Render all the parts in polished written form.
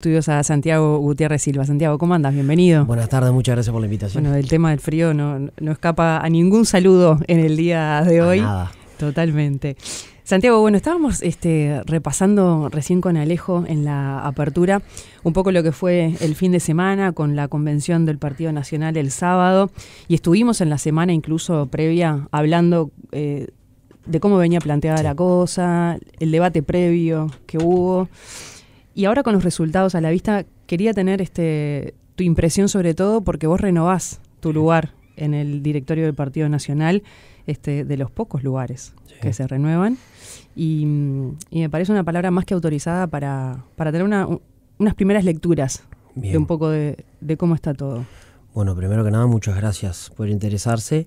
Estudios a Santiago Gutiérrez Silva. Santiago, ¿cómo andas? Bienvenido. Buenas tardes, muchas gracias por la invitación. Bueno, el tema del frío no escapa a ningún saludo en el día de hoy. Nada. Totalmente. Santiago, bueno, estábamos repasando recién con Alejo en la apertura un poco lo que fue el fin de semana con la convención del Partido Nacional el sábado, y estuvimos en la semana incluso previa hablando de cómo venía planteada la cosa, el debate previo que hubo. Y ahora con los resultados a la vista, quería tener tu impresión sobre todo porque vos renovás tu lugar en el directorio del Partido Nacional, de los pocos lugares que se renuevan. Y me parece una palabra más que autorizada para tener unas primeras lecturas de un poco de cómo está todo. Bueno, primero que nada, muchas gracias por interesarse.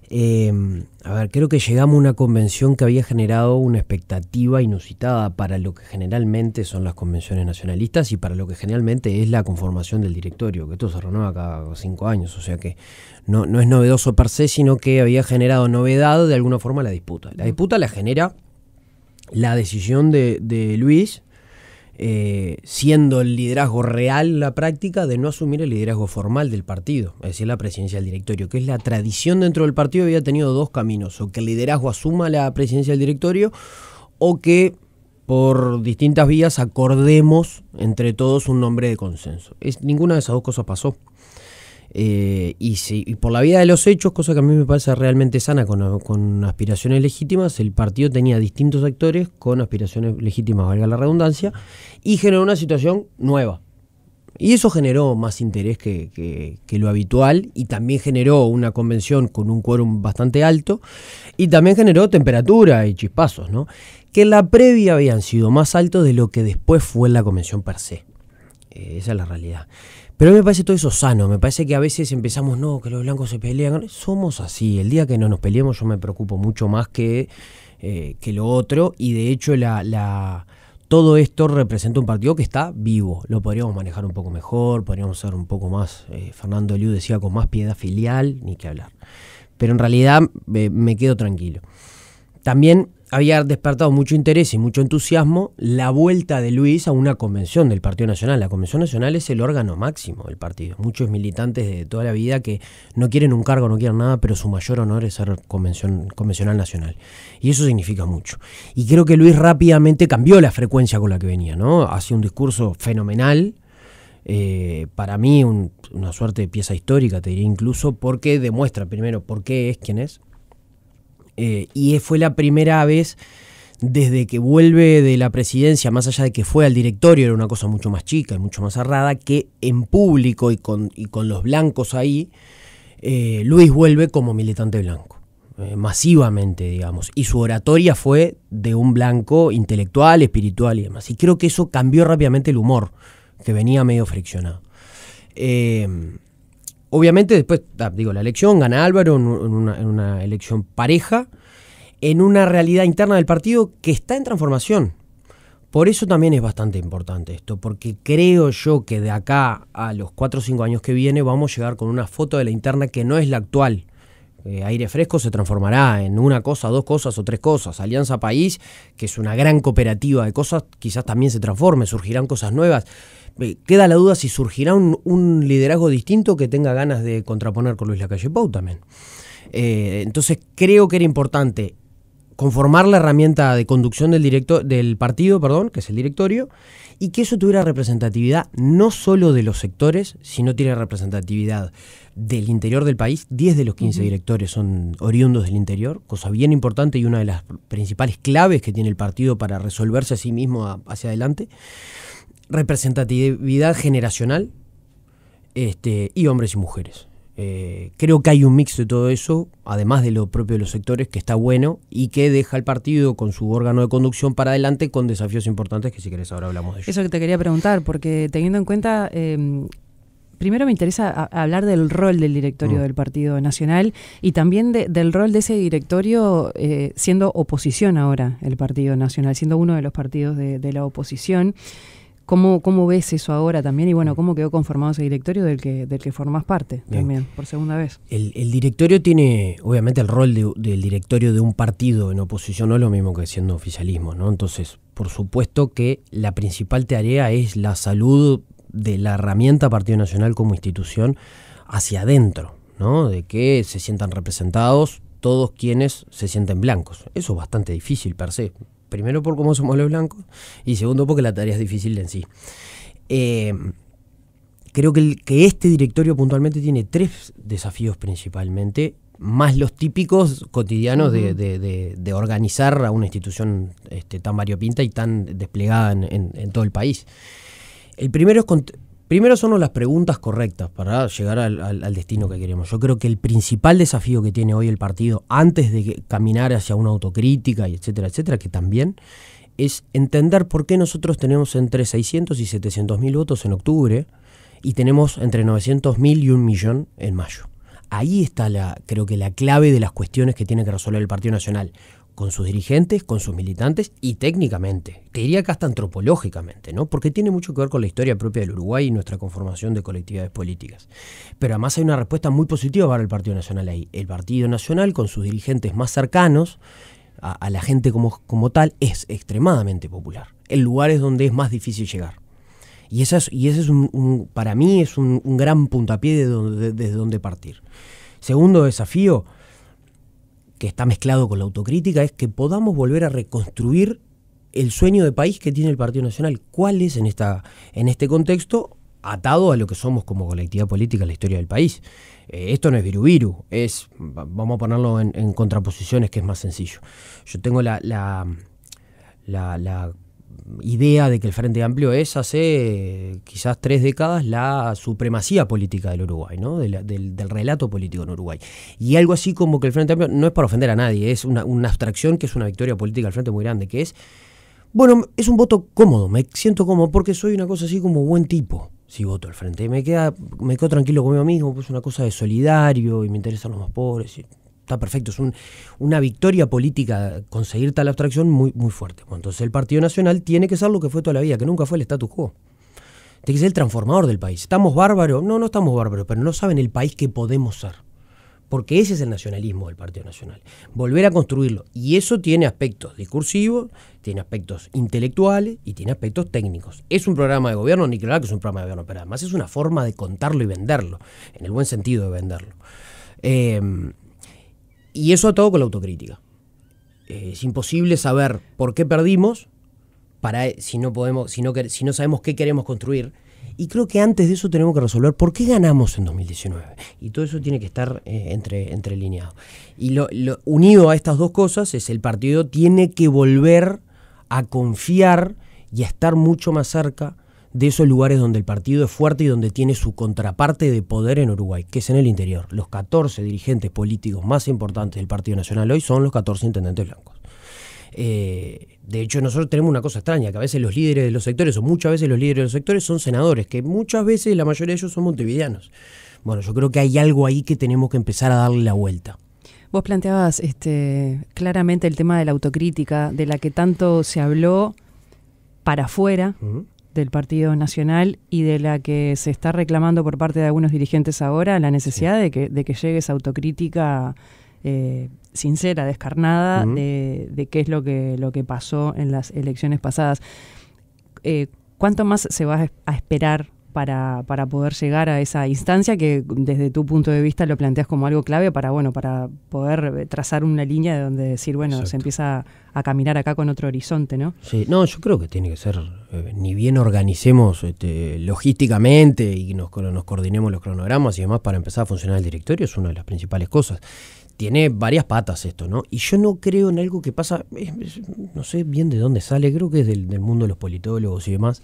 Creo que llegamos a una convención que había generado una expectativa inusitada para lo que generalmente son las convenciones nacionalistas y para lo que generalmente es la conformación del directorio, que esto se renueva cada 5 años, o sea que no es novedoso per se, sino que había generado novedad de alguna forma la disputa. La disputa la genera la decisión de Luis, siendo el liderazgo real la práctica de no asumir el liderazgo formal del partido, es decir, la presidencia del directorio, que es la tradición dentro del partido. Había tenido dos caminos: o que el liderazgo asuma la presidencia del directorio, o que por distintas vías acordemos entre todos un nombre de consenso. Ninguna de esas dos cosas pasó. Y por la vía de los hechos, cosa que a mí me parece realmente sana, con aspiraciones legítimas, el partido tenía distintos sectores con aspiraciones legítimas, valga la redundancia, y generó una situación nueva. Y eso generó más interés que lo habitual, y también generó una convención con un quórum bastante alto, y también generó temperatura y chispazos, ¿no? Que en la previa habían sido más altos de lo que después fue la convención per se. Esa es la realidad. Pero a mí me parece todo eso sano. Me parece que a veces empezamos, que los blancos se pelean. Somos así. El día que no nos peleemos yo me preocupo mucho más que lo otro. Y de hecho todo esto representa un partido que está vivo. Lo podríamos manejar un poco mejor, podríamos ser un poco más, Fernando Eliú decía, con más piedad filial, ni que hablar. Pero en realidad me quedo tranquilo. También había despertado mucho interés y mucho entusiasmo la vuelta de Luis a una convención del Partido Nacional. La Convención Nacional es el órgano máximo del partido. Muchos militantes de toda la vida que no quieren un cargo, no quieren nada, pero su mayor honor es ser convencional nacional. Y eso significa mucho. Y creo que Luis rápidamente cambió la frecuencia con la que venía, ¿no? Hacía un discurso fenomenal. Para mí una suerte de pieza histórica, te diría incluso, porque demuestra primero por qué es quien es. Y fue la primera vez desde que vuelve de la presidencia, más allá de que fue al directorio, era una cosa mucho más chica y mucho más cerrada, que en público y con los blancos ahí, Luis vuelve como militante blanco, masivamente, digamos, y su oratoria fue de un blanco intelectual, espiritual y demás, y creo que eso cambió rápidamente el humor, que venía medio friccionado. Obviamente después, la elección, gana Álvaro en una elección pareja, en una realidad interna del partido que está en transformación. Por eso también es bastante importante esto, porque creo yo que de acá a los 4 o 5 años que viene vamos a llegar con una foto de la interna que no es la actual. Aire Fresco se transformará en una cosa, 2 cosas o 3 cosas. Alianza País, que es una gran cooperativa de cosas, quizás también se transforme, surgirán cosas nuevas. Queda la duda si surgirá un liderazgo distinto que tenga ganas de contraponer con Luis Lacalle Pou también. Entonces creo que era importante conformar la herramienta de conducción del partido, que es el directorio, y que eso tuviera representatividad no solo de los sectores, sino tiene representatividad del interior del país. 10 de los 15 directores son oriundos del interior, cosa bien importante y una de las principales claves que tiene el partido para resolverse a sí mismo hacia adelante. Representatividad generacional, y hombres y mujeres. Creo que hay un mix de todo eso, además de lo propio de los sectores, que está bueno y que deja al partido con su órgano de conducción para adelante con desafíos importantes que, si querés, ahora hablamos de ellos. Eso que te quería preguntar, porque teniendo en cuenta, primero me interesa hablar del rol del directorio del Partido Nacional y también del rol de ese directorio siendo oposición ahora el Partido Nacional, siendo uno de los partidos de la oposición. ¿Cómo ves eso ahora también? Y bueno, ¿cómo quedó conformado ese directorio del que formás parte también, por segunda vez? El directorio tiene, obviamente, el rol del directorio de un partido en oposición, no es lo mismo que siendo oficialismo, ¿no? Entonces, por supuesto que la principal tarea es la salud de la herramienta Partido Nacional como institución hacia adentro, ¿no? De que se sientan representados todos quienes se sienten blancos. Eso es bastante difícil per se. Primero por cómo somos los blancos y segundo porque la tarea es difícil en sí. Creo que este directorio puntualmente tiene 3 desafíos principalmente, más los típicos cotidianos de organizar a una institución tan variopinta y tan desplegada en todo el país. El primero son las preguntas correctas para llegar al destino que queremos. Yo creo que el principal desafío que tiene hoy el partido, antes de caminar hacia una autocrítica, y etcétera, etcétera, que también es entender por qué nosotros tenemos entre 600 y 700 mil votos en octubre y tenemos entre 900 mil y 1 millón en mayo. Ahí está creo que la clave de las cuestiones que tiene que resolver el Partido Nacional, con sus dirigentes, con sus militantes y técnicamente, te diría que hasta antropológicamente, ¿no? Porque tiene mucho que ver con la historia propia del Uruguay y nuestra conformación de colectividades políticas. Pero además hay una respuesta muy positiva para el Partido Nacional ahí. El Partido Nacional, con sus dirigentes más cercanos a la gente como tal, es extremadamente popular. En lugares donde es más difícil llegar. Y ese es para mí es un gran puntapié desde donde partir. Segundo desafío, que está mezclado con la autocrítica, es que podamos volver a reconstruir el sueño de país que tiene el Partido Nacional. ¿Cuál es en este contexto atado a lo que somos como colectividad política en la historia del país? Esto no es viru-viru, vamos a ponerlo en contraposiciones, que es más sencillo. Yo tengo la idea de que el Frente Amplio es hace quizás 3 décadas la supremacía política del Uruguay, ¿no? del relato político en Uruguay. Y algo así como que el Frente Amplio, no es para ofender a nadie, es una abstracción que es una victoria política del Frente muy grande, que es, bueno, es un voto cómodo, me siento cómodo porque soy una cosa así como buen tipo si voto al Frente. Me quedo tranquilo conmigo mismo, pues es una cosa de solidario y me interesan los más pobres. Está perfecto, es una victoria política conseguir tal abstracción muy, muy fuerte. Bueno, entonces el Partido Nacional tiene que ser lo que fue toda la vida, que nunca fue el status quo. Tiene que ser el transformador del país. ¿Estamos bárbaros? No estamos bárbaros, pero no saben el país que podemos ser. Porque ese es el nacionalismo del Partido Nacional. Volver a construirlo. Y eso tiene aspectos discursivos, tiene aspectos intelectuales y tiene aspectos técnicos. Es un programa de gobierno, ni claro que es un programa de gobierno, pero además es una forma de contarlo y venderlo, en el buen sentido de venderlo. Y eso atado con la autocrítica. Es imposible saber por qué perdimos si no sabemos qué queremos construir. Y creo que antes de eso tenemos que resolver por qué ganamos en 2019. Y todo eso tiene que estar entrelineado. Y lo unido a estas dos cosas es el partido tiene que volver a confiar y a estar mucho más cerca de esos lugares donde el partido es fuerte y donde tiene su contraparte de poder en Uruguay, que es en el interior. Los 14 dirigentes políticos más importantes del Partido Nacional hoy son los 14 intendentes blancos. De hecho, nosotros tenemos una cosa extraña, que a veces los líderes de los sectores, o muchas veces los líderes de los sectores son senadores, que muchas veces la mayoría de ellos son montevideanos. Bueno, yo creo que hay algo ahí que tenemos que empezar a darle la vuelta. Vos planteabas claramente el tema de la autocrítica, de la que tanto se habló para afuera del Partido Nacional y de la que se está reclamando por parte de algunos dirigentes ahora, la necesidad de que llegue esa autocrítica sincera, descarnada, de qué es lo que pasó en las elecciones pasadas. ¿Cuánto más se va a esperar para poder llegar a esa instancia que desde tu punto de vista lo planteas como algo clave para poder trazar una línea de donde decir, bueno, Exacto. Se empieza a caminar acá con otro horizonte, ¿no? Sí, no, yo creo que tiene que ser, ni bien organicemos logísticamente y nos coordinemos los cronogramas y demás para empezar a funcionar el directorio, es una de las principales cosas. Tiene varias patas esto, ¿no? Y yo no creo en algo que pasa, no sé bien de dónde sale, creo que es del mundo de los politólogos y demás.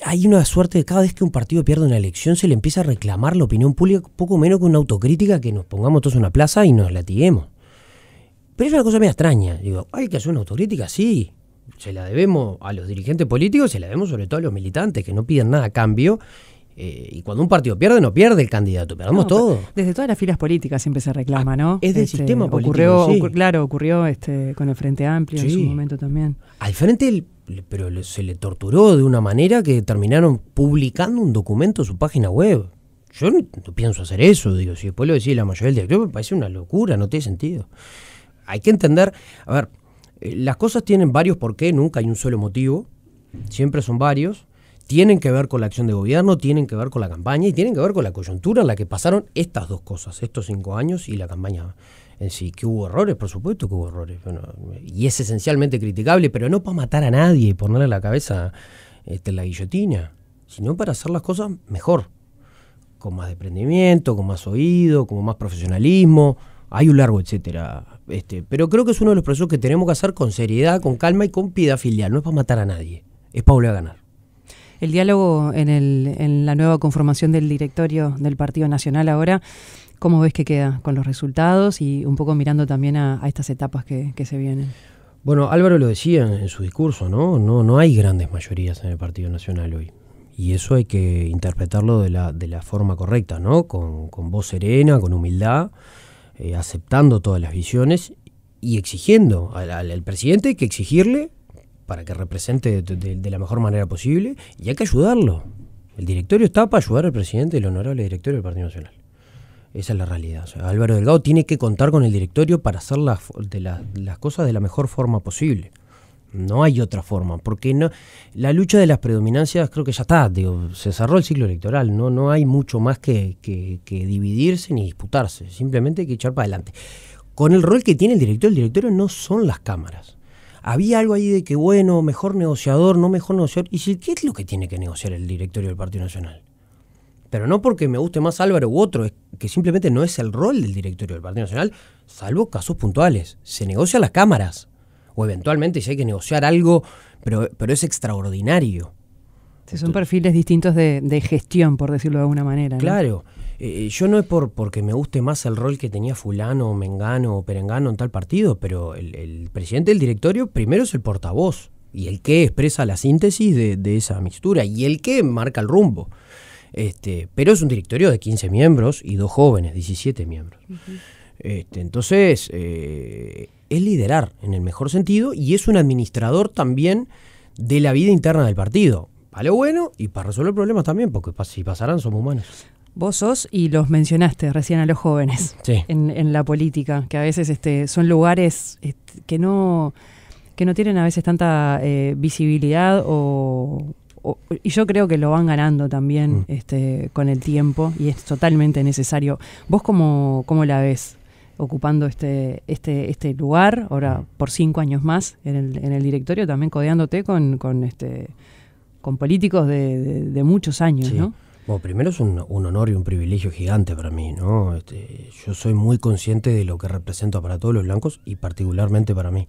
Hay una suerte de cada vez que un partido pierde una elección se le empieza a reclamar la opinión pública, poco menos que una autocrítica, que nos pongamos todos en una plaza y nos latiguemos. Pero es una cosa medio extraña. Digo, ¿hay que hacer una autocrítica? Sí. Se la debemos a los dirigentes políticos, se la debemos sobre todo a los militantes que no piden nada a cambio. Y cuando un partido pierde, no pierde el candidato, perdemos todo. Desde todas las filas políticas siempre se reclama, ¿no? Es del sistema político, ocurrió con el Frente Amplio en su momento también. Al frente se le torturó de una manera que terminaron publicando un documento en su página web. Yo no pienso hacer eso, digo, si después lo decía la mayoría del directorio, me parece una locura, no tiene sentido. Hay que entender, a ver, las cosas tienen varios porqués, nunca hay un solo motivo, siempre son varios, tienen que ver con la acción de gobierno, tienen que ver con la campaña y tienen que ver con la coyuntura en la que pasaron estas dos cosas, estos 5 años y la campaña en sí. ¿Que hubo errores? Por supuesto que hubo errores, bueno, y es esencialmente criticable, pero no para matar a nadie y ponerle la cabeza en la guillotina, sino para hacer las cosas mejor, con más desprendimiento, con más oído, con más profesionalismo. Hay un largo etcétera. Pero creo que es uno de los procesos que tenemos que hacer con seriedad, con calma y con piedad filial. No es para matar a nadie, es para volver a ganar. El diálogo en la nueva conformación del directorio del Partido Nacional ahora, ¿cómo ves que queda con los resultados y un poco mirando también a estas etapas que se vienen? Bueno, Álvaro lo decía en su discurso, ¿no? No hay grandes mayorías en el Partido Nacional hoy. Y eso hay que interpretarlo de la forma correcta, ¿no? Con voz serena, con humildad, aceptando todas las visiones y exigiendo al presidente, hay que exigirle para que represente de la mejor manera posible y hay que ayudarlo. El directorio está para ayudar al presidente, el honorable directorio del Partido Nacional. Esa es la realidad. O sea, Álvaro Delgado tiene que contar con el directorio para hacer las cosas de la mejor forma posible. No hay otra forma, porque no, la lucha de las predominancias creo que ya está, digo, se cerró el ciclo electoral, no hay mucho más que dividirse ni disputarse, simplemente hay que echar para adelante. Con el rol que tiene el directorio no son las cámaras. Había algo ahí de que, bueno, mejor negociador, no mejor negociador, y si, ¿qué es lo que tiene que negociar el directorio del Partido Nacional? Pero no porque me guste más Álvaro u otro, es que simplemente no es el rol del directorio del Partido Nacional, salvo casos puntuales. Se negocia las cámaras. O eventualmente si hay que negociar algo, pero es extraordinario. Sí, son perfiles distintos de gestión, por decirlo de alguna manera, ¿no? Claro, yo no es porque me guste más el rol que tenía fulano, mengano o perengano en tal partido, pero el presidente del directorio primero es el portavoz y el que expresa la síntesis de esa mixtura y el que marca el rumbo. Pero es un directorio de 15 miembros y 2 jóvenes, 17 miembros. Uh-huh. Entonces, es liderar en el mejor sentido y es un administrador también de la vida interna del partido. Para lo bueno y para resolver problemas también, porque si pasarán somos humanos. Vos sos, y los mencionaste recién a los jóvenes, sí, en la política, que a veces son lugares que no tienen a veces tanta visibilidad y yo creo que lo van ganando también con el tiempo y es totalmente necesario. ¿Vos cómo la ves ocupando este lugar, ahora por 5 años más en el directorio, también codeándote con políticos de muchos años, sí, ¿no? Bueno, primero es un honor y un privilegio gigante para mí, ¿no? Yo soy muy consciente de lo que represento para todos los blancos y particularmente para mí.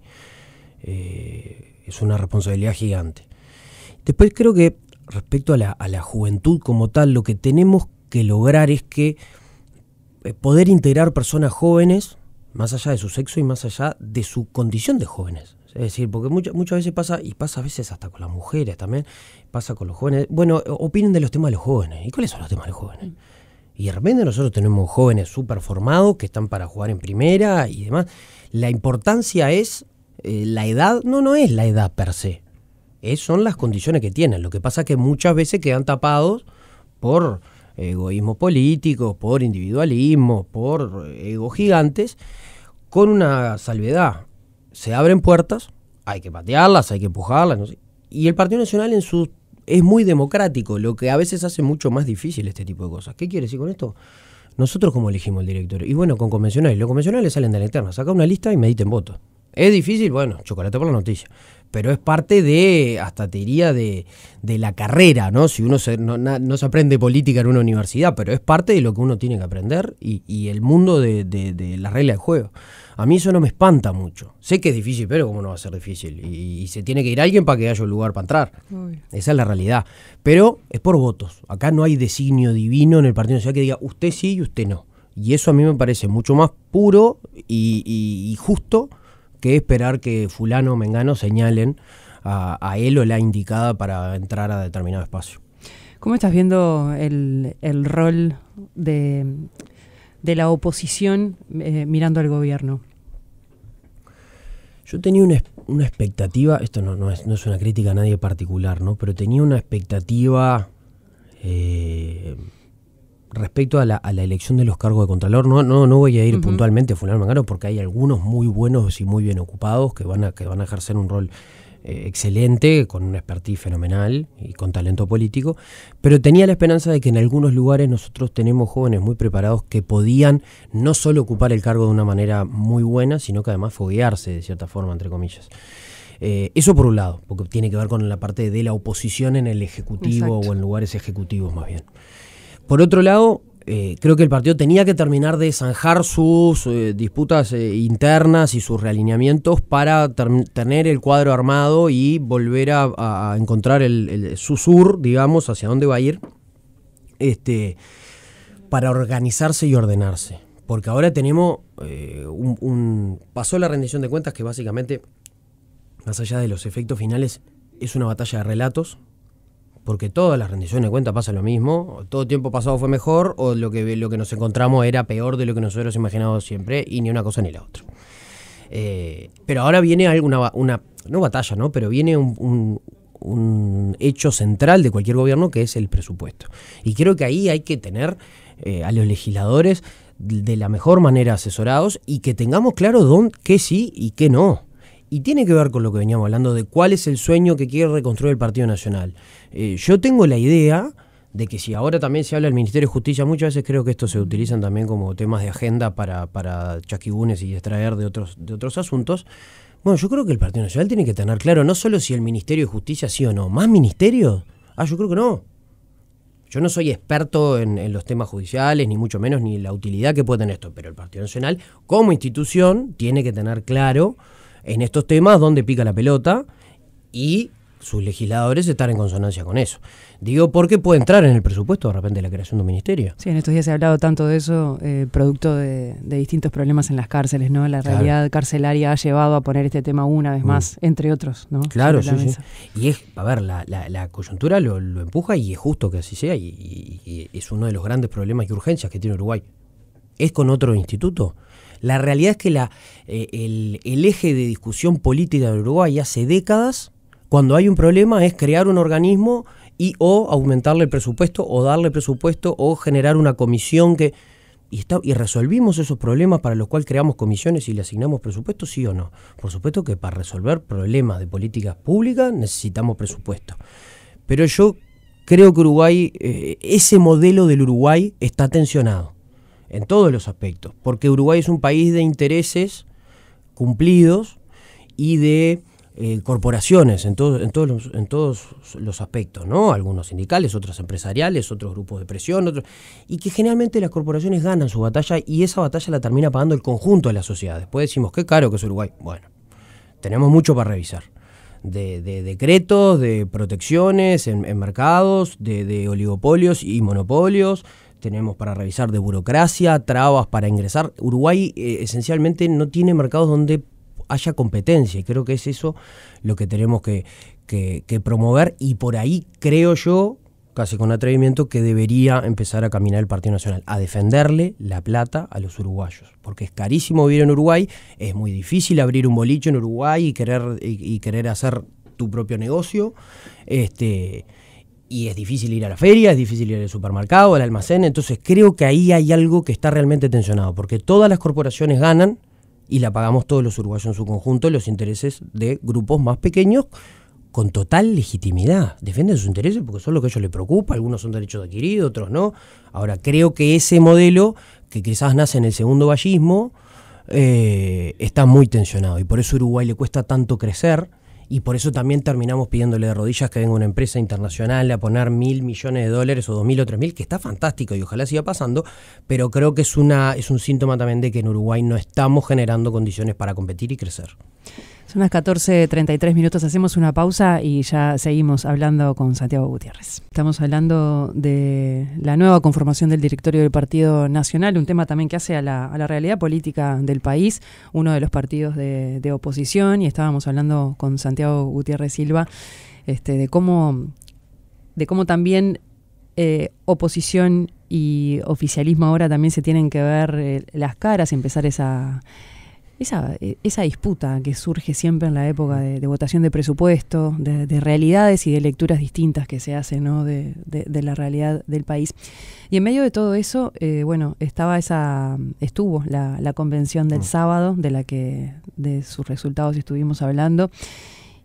Es una responsabilidad gigante. Después creo que respecto a la juventud como tal, lo que tenemos que lograr es que poder integrar personas jóvenes, más allá de su sexo y más allá de su condición de jóvenes. Es decir, porque muchas veces pasa, y pasa a veces hasta con las mujeres también, pasa con los jóvenes, bueno, opinen de los temas de los jóvenes. ¿Y cuáles son los temas de los jóvenes? Y de repente nosotros tenemos jóvenes súper formados que están para jugar en primera y demás. La importancia es la edad, no es la edad per se, son las condiciones que tienen. Lo que pasa es que muchas veces quedan tapados por egoísmo político, por individualismo, por egos gigantes, con una salvedad. Se abren puertas, hay que patearlas, hay que empujarlas, no sé. Y el Partido Nacional es muy democrático, lo que a veces hace mucho más difícil este tipo de cosas. ¿Qué quiere decir con esto? Nosotros cómo elegimos el directorio. Y bueno, con convencionales. Los convencionales salen de la interna. Saca una lista y mediten votos. ¿Es difícil? Bueno, chocolate por la noticia. Pero es parte hasta te diría, de la carrera, ¿no? Si uno no se aprende política en una universidad, pero es parte de lo que uno tiene que aprender y el mundo de las reglas de juego. A mí eso no me espanta mucho. Sé que es difícil, pero ¿cómo no va a ser difícil? Y se tiene que ir alguien para que haya un lugar para entrar. Uy. Esa es la realidad. Pero es por votos. Acá no hay designio divino en el Partido Nacional que diga usted sí y usted no. Y eso a mí me parece mucho más puro y justo que esperar que fulano o mengano señalen a él o la indicada para entrar a determinado espacio. ¿Cómo estás viendo el rol de la oposición mirando al gobierno? Yo tenía una expectativa, esto no es una crítica a nadie particular, ¿no? Pero tenía una expectativa respecto a la elección de los cargos de Contralor. No voy a ir puntualmente a fulano mangano, porque hay algunos muy buenos y muy bien ocupados que van a ejercer un rol excelente, con una expertise fenomenal y con talento político, pero tenía la esperanza de que en algunos lugares nosotros tenemos jóvenes muy preparados que podían no solo ocupar el cargo de una manera muy buena, sino que además foguearse de cierta forma, entre comillas. Eso por un lado, porque tiene que ver con la parte de la oposición en el Ejecutivo. Exacto. O en lugares ejecutivos más bien. Por otro lado, creo que el partido tenía que terminar de zanjar sus disputas internas y sus realineamientos para tener el cuadro armado y volver a encontrar su sur, digamos, hacia dónde va a ir, para organizarse y ordenarse. Porque ahora tenemos pasó la rendición de cuentas, que básicamente, más allá de los efectos finales, es una batalla de relatos. Porque todas las rendiciones de cuentas pasa lo mismo, todo tiempo pasado fue mejor, o lo que nos encontramos era peor de lo que nosotros imaginábamos siempre, y ni una cosa ni la otra. Pero ahora viene no batalla, ¿no? Pero viene un hecho central de cualquier gobierno, que es el presupuesto. Y creo que ahí hay que tener a los legisladores de la mejor manera asesorados, y que tengamos claro qué sí y qué no. Y tiene que ver con lo que veníamos hablando de cuál es el sueño que quiere reconstruir el Partido Nacional. Yo tengo la idea de que si ahora también se habla del Ministerio de Justicia, muchas veces creo que estos se utilizan también como temas de agenda para chasquibunes y extraer de otros asuntos. Bueno, yo creo que el Partido Nacional tiene que tener claro no solo si el Ministerio de Justicia sí o no. ¿Más ministerios? Yo creo que no. Yo no soy experto en los temas judiciales, ni mucho menos, ni la utilidad que puede tener esto, pero el Partido Nacional, como institución, tiene que tener claro en estos temas dónde pica la pelota, y sus legisladores estar en consonancia con eso. Digo, porque puede entrar en el presupuesto de repente la creación de un ministerio. Sí, en estos días se ha hablado tanto de eso, producto de distintos problemas en las cárceles, ¿no? La realidad carcelaria ha llevado a poner este tema una vez más, entre otros, ¿no? Claro, sí. Y la coyuntura lo empuja, y es justo que así sea, y es uno de los grandes problemas y urgencias que tiene Uruguay. ¿Es con otro instituto? La realidad es que el eje de discusión política de Uruguay hace décadas, cuando hay un problema, es crear un organismo o aumentarle el presupuesto, o darle presupuesto, o generar una comisión y resolvimos esos problemas para los cuales creamos comisiones y le asignamos presupuesto, ¿sí o no? Por supuesto que para resolver problemas de políticas públicas necesitamos presupuesto. Pero yo creo que Uruguay, ese modelo del Uruguay está tensionado en todos los aspectos, porque Uruguay es un país de intereses cumplidos y de corporaciones en todos los aspectos, ¿no? Algunos sindicales, otros empresariales, otros grupos de presión, y que generalmente las corporaciones ganan su batalla, y esa batalla la termina pagando el conjunto de la sociedad. Después decimos, qué caro que es Uruguay. Bueno, tenemos mucho para revisar. De decretos, de protecciones en mercados, de oligopolios y monopolios. Tenemos para revisar de burocracia, trabas para ingresar. Uruguay esencialmente no tiene mercados donde haya competencia, y creo que es eso lo que tenemos que promover, y por ahí creo yo, casi con atrevimiento, que debería empezar a caminar el Partido Nacional, a defenderle la plata a los uruguayos, porque es carísimo vivir en Uruguay, es muy difícil abrir un boliche en Uruguay y querer hacer tu propio negocio, y es difícil ir a la feria, es difícil ir al supermercado, al almacén. Entonces creo que ahí hay algo que está realmente tensionado, porque todas las corporaciones ganan y la pagamos todos los uruguayos en su conjunto, los intereses de grupos más pequeños con total legitimidad. Defienden sus intereses porque son lo que a ellos les preocupa, algunos son derechos adquiridos, otros no. Ahora, creo que ese modelo, que quizás nace en el segundo vallismo, está muy tensionado, y por eso a Uruguay le cuesta tanto crecer. Y por eso también terminamos pidiéndole de rodillas que venga una empresa internacional a poner $1.000 millones o 2.000 o 3.000, que está fantástico y ojalá siga pasando, pero creo que es un síntoma también de que en Uruguay no estamos generando condiciones para competir y crecer. Son las 14:33, hacemos una pausa y ya seguimos hablando con Santiago Gutiérrez. Estamos hablando de la nueva conformación del directorio del Partido Nacional, un tema también que hace a la realidad política del país, uno de los partidos de oposición, y estábamos hablando con Santiago Gutiérrez Silva de cómo también oposición y oficialismo ahora también se tienen que ver las caras y empezar esa esa disputa que surge siempre en la época de votación de presupuesto, de realidades y de lecturas distintas que se hacen, ¿no? de la realidad del país. Y en medio de todo eso, estuvo la convención del sábado, de sus resultados estuvimos hablando.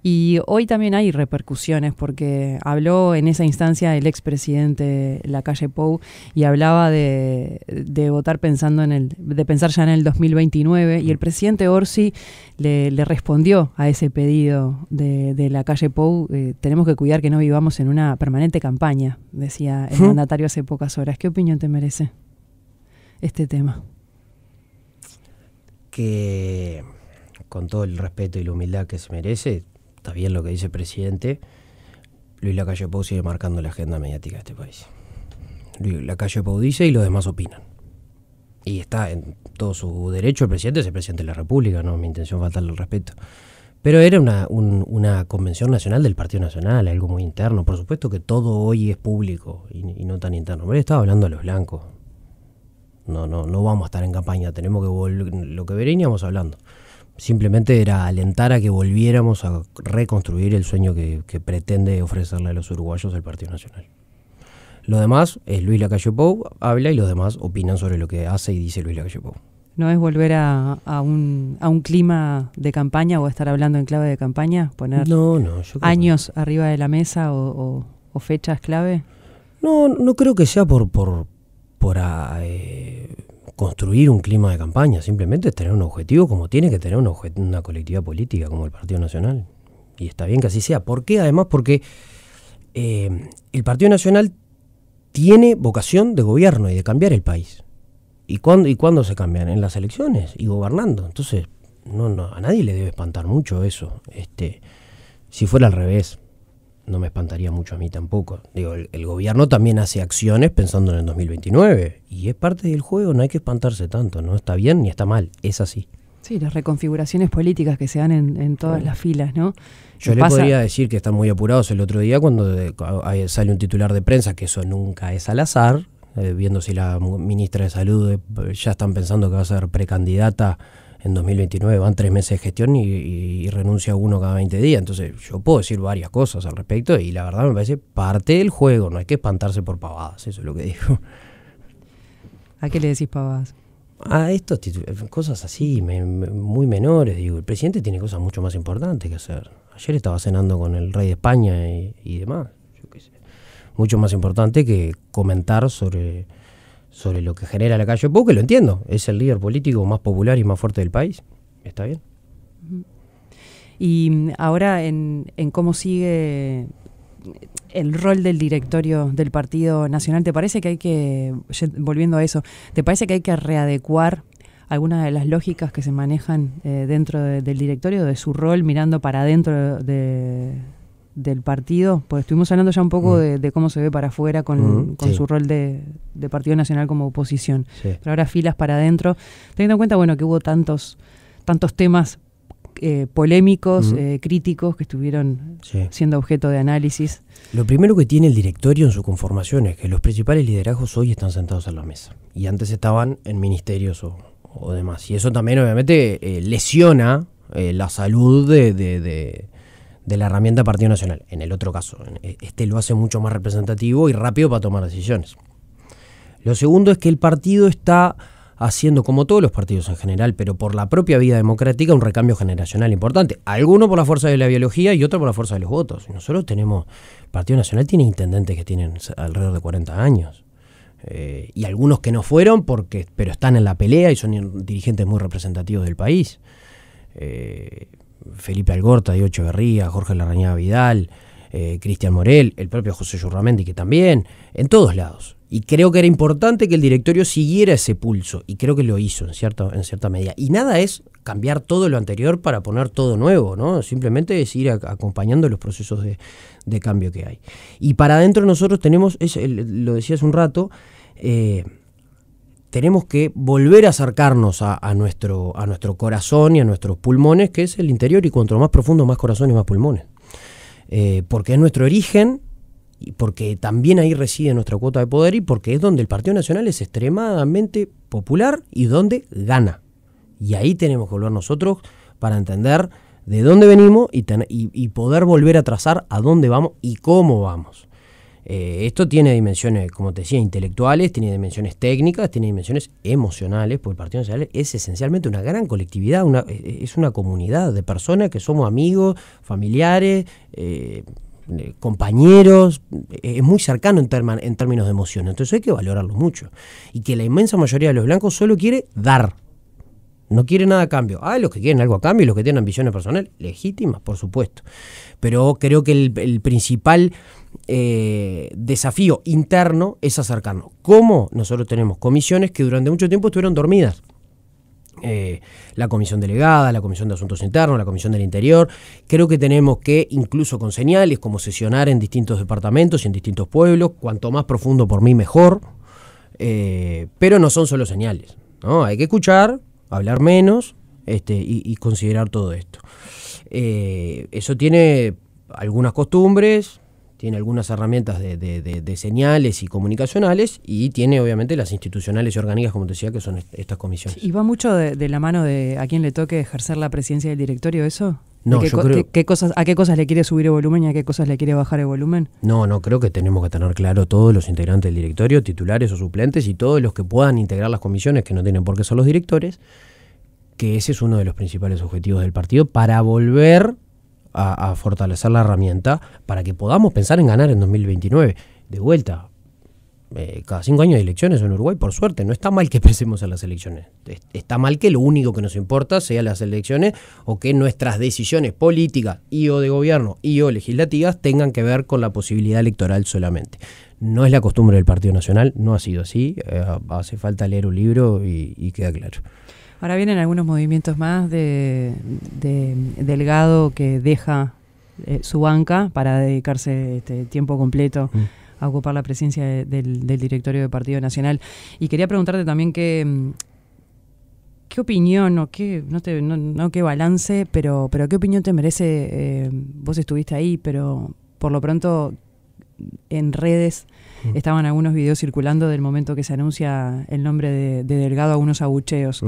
Y hoy también hay repercusiones porque habló en esa instancia el expresidente Lacalle Pou y hablaba de votar de pensar ya en el 2029, y el presidente Orsi le respondió a ese pedido de Lacalle Pou. Tenemos que cuidar que no vivamos en una permanente campaña, decía el mandatario hace pocas horas. ¿Qué opinión te merece este tema? Que con todo el respeto y la humildad que se merece, está bien lo que dice el presidente. Luis Lacalle Pou sigue marcando la agenda mediática de este país. Luis Lacalle Pou dice y los demás opinan. Y está en todo su derecho. El presidente es el presidente de la República, no es mi intención faltarle el respeto. Pero era una convención nacional del Partido Nacional, algo muy interno. Por supuesto que todo hoy es público y no tan interno. Pero él estaba hablando a los blancos. No vamos a estar en campaña, tenemos que volver, lo que veníamos hablando. Simplemente era alentar a que volviéramos a reconstruir el sueño que pretende ofrecerle a los uruguayos el Partido Nacional. Lo demás es Luis Lacalle Pou, habla y los demás opinan sobre lo que hace y dice Luis Lacalle Pou. ¿No es volver a un clima de campaña o estar hablando en clave de campaña? ¿Poner yo años arriba de la mesa o fechas clave? No creo que sea por construir un clima de campaña, simplemente es tener un objetivo como tiene que tener una colectividad política como el Partido Nacional. Y está bien que así sea. ¿Por qué? Además porque el Partido Nacional tiene vocación de gobierno y de cambiar el país. ¿Y cuándo se cambian? En las elecciones y gobernando. Entonces, a nadie le debe espantar mucho eso. Si fuera al revés, no me espantaría mucho a mí tampoco. Digo, el gobierno también hace acciones pensando en el 2029 y es parte del juego, no hay que espantarse tanto, no está bien ni está mal, es así. Sí, las reconfiguraciones políticas que se dan en todas las filas, ¿no? Yo le podría decir que están muy apurados el otro día cuando sale un titular de prensa, que eso nunca es al azar, viendo si la ministra de Salud ya están pensando que va a ser precandidata en 2029, van 3 meses de gestión y renuncia uno cada 20 días. Entonces yo puedo decir varias cosas al respecto y la verdad me parece parte del juego, no hay que espantarse por pavadas, eso es lo que digo. ¿A qué le decís pavadas? A estos cosas así, muy menores, digo. El presidente tiene cosas mucho más importantes que hacer. Ayer estaba cenando con el rey de España y demás, yo qué sé. Mucho más importante que comentar sobre lo que genera Lacalle Pou, que lo entiendo, es el líder político más popular y más fuerte del país. Está bien. Y ahora en cómo sigue el rol del directorio del Partido Nacional, ¿te parece que hay que, volviendo a eso, ¿te parece que hay que readecuar algunas de las lógicas que se manejan dentro del directorio, de su rol, mirando para adentro del partido? Pues estuvimos hablando ya un poco de cómo se ve para afuera con su rol de Partido Nacional como oposición. Sí. Pero ahora filas para adentro, teniendo en cuenta que hubo tantos temas polémicos, críticos, que estuvieron siendo objeto de análisis. Lo primero que tiene el directorio en su conformación es que los principales liderazgos hoy están sentados en la mesa y antes estaban en ministerios o demás. Y eso también obviamente lesiona la salud de la herramienta Partido Nacional. En el otro caso, lo hace mucho más representativo y rápido para tomar decisiones. Lo segundo es que el partido está haciendo, como todos los partidos en general, pero por la propia vía democrática, un recambio generacional importante. Algunos por la fuerza de la biología y otros por la fuerza de los votos. Y nosotros el Partido Nacional tiene intendentes que tienen alrededor de 40 años. Y algunos que no fueron, pero están en la pelea y son dirigentes muy representativos del país. Felipe Algorta, Diego Echeverría, Jorge Larrañaga Vidal, Cristian Morel, el propio José Yurramendi, que también, en todos lados. Y creo que era importante que el directorio siguiera ese pulso, y creo que lo hizo en cierta medida. Y nada es cambiar todo lo anterior para poner todo nuevo, ¿no? Simplemente es ir acompañando los procesos de cambio que hay. Y para adentro nosotros tenemos, lo decía hace un rato, tenemos que volver a acercarnos a nuestro corazón y a nuestros pulmones, que es el interior, y cuanto más profundo, más corazón y más pulmones. Porque es nuestro origen, y porque también ahí reside nuestra cuota de poder, y porque es donde el Partido Nacional es extremadamente popular y donde gana. Y ahí tenemos que volver nosotros para entender de dónde venimos y poder volver a trazar a dónde vamos y cómo vamos. Esto tiene dimensiones, como te decía, intelectuales, tiene dimensiones técnicas, tiene dimensiones emocionales, porque el Partido Nacional es esencialmente una gran colectividad, es una comunidad de personas que somos amigos, familiares, compañeros, es muy cercano en términos de emociones, entonces hay que valorarlo mucho. Y que la inmensa mayoría de los blancos solo quiere dar, no quiere nada a cambio. Los que quieren algo a cambio y los que tienen ambiciones personales, legítimas, por supuesto. Pero creo que el principal desafío interno es acercarnos. ¿Cómo? Nosotros tenemos comisiones que durante mucho tiempo estuvieron dormidas. La comisión delegada, la comisión de asuntos internos, la comisión del interior. Creo que tenemos que, incluso con señales, como sesionar en distintos departamentos y en distintos pueblos, cuanto más profundo por mí mejor, pero no son solo señales, ¿no? Hay que escuchar, hablar menos y considerar todo esto. Eso tiene algunas costumbres, tiene algunas herramientas de señales y comunicacionales, y tiene obviamente las institucionales y orgánicas, como te decía, que son estas comisiones. ¿Y va mucho de la mano de a quién le toque ejercer la presidencia del directorio eso? No, yo creo... ¿A qué cosas le quiere subir el volumen y a qué cosas le quiere bajar el volumen? No, creo que tenemos que tener claro todos los integrantes del directorio, titulares o suplentes, y todos los que puedan integrar las comisiones, que no tienen por qué ser los directores, que ese es uno de los principales objetivos del partido para volver a fortalecer la herramienta para que podamos pensar en ganar en 2029. De vuelta, cada 5 años de elecciones en Uruguay, por suerte, no está mal que pensemos en las elecciones. Está mal que lo único que nos importa sea las elecciones, o que nuestras decisiones políticas y o de gobierno y o legislativas tengan que ver con la posibilidad electoral solamente. No es la costumbre del Partido Nacional, no ha sido así. Hace falta leer un libro y queda claro. Ahora vienen algunos movimientos más de Delgado, que deja su banca para dedicarse tiempo completo a ocupar la presidencia del directorio del Partido Nacional. Y quería preguntarte también qué opinión, o qué balance, pero qué opinión te merece. Vos estuviste ahí, pero por lo pronto en redes estaban algunos videos circulando del momento que se anuncia el nombre de Delgado, algunos abucheos.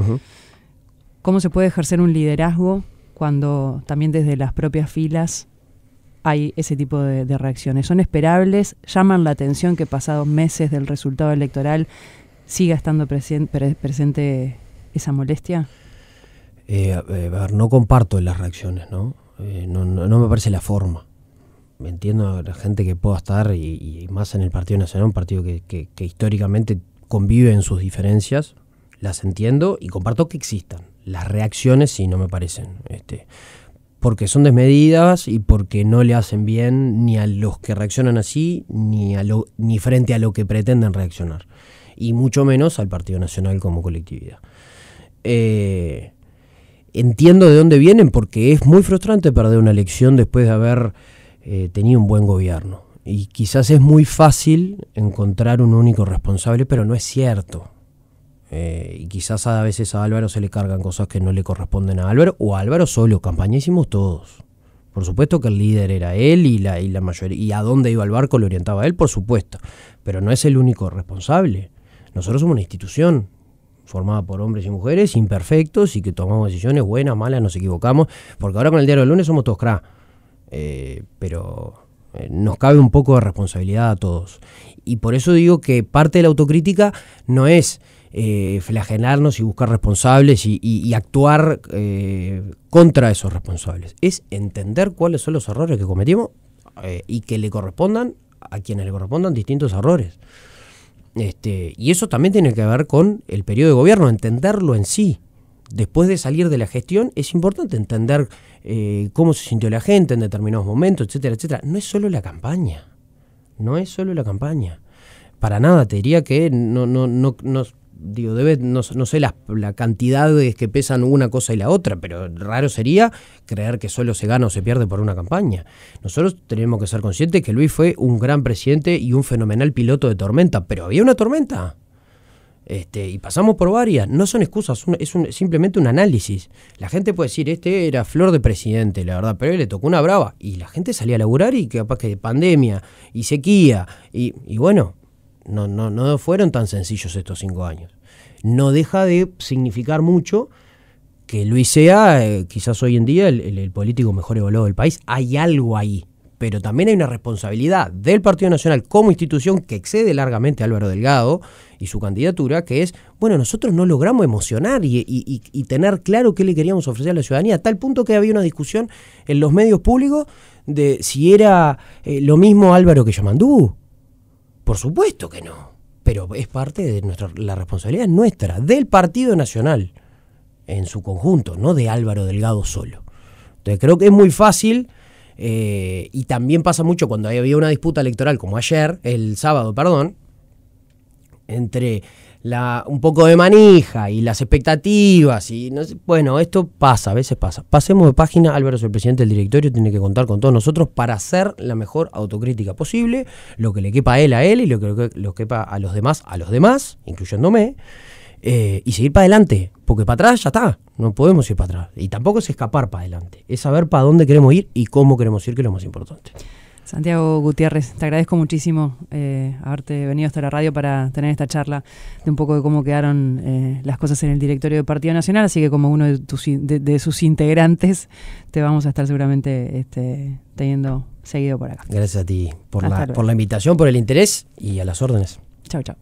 ¿Cómo se puede ejercer un liderazgo cuando también desde las propias filas hay ese tipo de reacciones? ¿Son esperables? ¿Llaman la atención que pasados meses del resultado electoral siga estando presente esa molestia? A ver, no comparto las reacciones, ¿no? No me parece la forma. Entiendo a la gente que pueda estar, y más en el Partido Nacional, un partido que históricamente convive en sus diferencias, las entiendo y comparto que existan. Las reacciones sí no me parecen, porque son desmedidas y porque no le hacen bien ni a los que reaccionan así, ni frente a lo que pretenden reaccionar, y mucho menos al Partido Nacional como colectividad. Entiendo de dónde vienen, porque es muy frustrante perder una elección después de haber tenido un buen gobierno, y quizás es muy fácil encontrar un único responsable, pero no es cierto. Y quizás a veces a Álvaro se le cargan cosas que no le corresponden a Álvaro, o a Álvaro solo. Campaña hicimos todos. Por supuesto que el líder era él, y la mayoría, y a dónde iba el barco lo orientaba él, por supuesto. Pero no es el único responsable. Nosotros somos una institución formada por hombres y mujeres imperfectos, y que tomamos decisiones buenas, malas, nos equivocamos, porque ahora con el diario del lunes somos todos cra. Pero nos cabe un poco de responsabilidad a todos. Y por eso digo que parte de la autocrítica no es flagelarnos y buscar responsables y actuar contra esos responsables. Es entender cuáles son los errores que cometimos, y que le correspondan a quienes le correspondan distintos errores. Y eso también tiene que ver con el periodo de gobierno, entenderlo en sí. Después de salir de la gestión es importante entender cómo se sintió la gente en determinados momentos, etcétera, etcétera. No es solo la campaña. Para nada, te diría que no sé la cantidad que pesan una cosa y la otra, pero raro sería creer que solo se gana o se pierde por una campaña. Nosotros tenemos que ser conscientes que Luis fue un gran presidente y un fenomenal piloto de tormenta, pero había una tormenta. Y pasamos por varias. No son excusas, es simplemente un análisis. La gente puede decir, era flor de presidente, la verdad, pero a él le tocó una brava, y la gente salía a laburar, y capaz que pandemia y sequía, y bueno, no fueron tan sencillos estos 5 años. No deja de significar mucho que Luis sea quizás hoy en día el político mejor evaluado del país. Hay algo ahí, pero también hay una responsabilidad del Partido Nacional como institución que excede largamente a Álvaro Delgado y su candidatura, que es, bueno, nosotros no logramos emocionar y tener claro qué le queríamos ofrecer a la ciudadanía, a tal punto que había una discusión en los medios públicos de si era lo mismo Álvaro que Yamandú. Por supuesto que no, pero es parte de la responsabilidad nuestra, del Partido Nacional en su conjunto, no de Álvaro Delgado solo. Entonces creo que es muy fácil, y también pasa mucho cuando había una disputa electoral como ayer, el sábado, perdón, entre un poco de manija y las expectativas, y no sé, bueno, esto pasa, a veces pasa. Pasemos de página. Álvaro es el presidente del directorio, tiene que contar con todos nosotros para hacer la mejor autocrítica posible, lo que le quepa a él y lo que le quepa a los demás, incluyéndome, y seguir para adelante, porque para atrás ya está, no podemos ir para atrás, y tampoco es escapar para adelante, es saber para dónde queremos ir y cómo queremos ir, que es lo más importante. Santiago Gutiérrez, te agradezco muchísimo haberte venido hasta la radio para tener esta charla de un poco de cómo quedaron las cosas en el directorio del Partido Nacional, así que como uno de sus integrantes te vamos a estar seguramente teniendo seguido por acá. Gracias a ti por la invitación, por el interés y a las órdenes. Chau, chau.